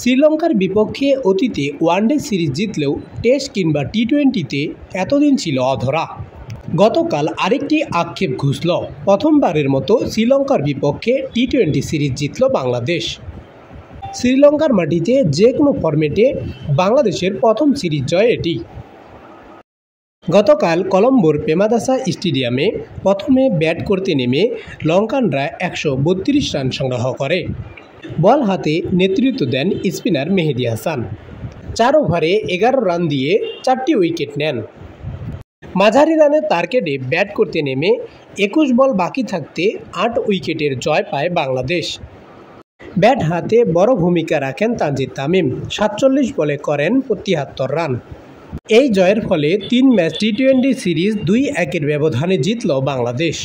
শ্রীলঙ্কার বিপক্ষে অতীতে ওয়ানডে সিরিজ জিতলেও টেস্ট কিংবা টি-20তে এতদিন ছিল অধরা। গতকাল আরেকটি আক্ষেপ ঘুষল। প্রথমবারের মতো শ্রীলঙ্কার বিপক্ষে টি-20 সিরিজ জিতল বাংলাদেশ। শ্রীলঙ্কার মাটিতে যে কোনো ফরম্যাটে বাংলাদেশের প্রথম সিরিজ জয় এটি। গতকাল কলম্বোর প্রেমাদাসা স্টেডিয়ামে প্রথমে ব্যাট করতে নেমে লঙ্কানরা 132 রান সংগ্রহ করে। বল হাতে নেতৃত্ব দেন স্পিনার মেহেদী হাসান। 4 ওভারে 11 রান দিয়ে 4টি উইকেট নেন। মাঝারি রানের টার্গেটে ব্যাট করতে নেমে 21 বল বাকি থাকতে 8 উইকেটের জয় পায় বাংলাদেশ। ব্যাট হাতে বড় ভূমিকা রাখেন তানজিদ তামিম। 47 বলে করেন 73 রান। এই জয়ের ফলে 3 ম্যাচ টি-20 সিরিজ 2-1 ব্যবধানে জিতল বাংলাদেশ।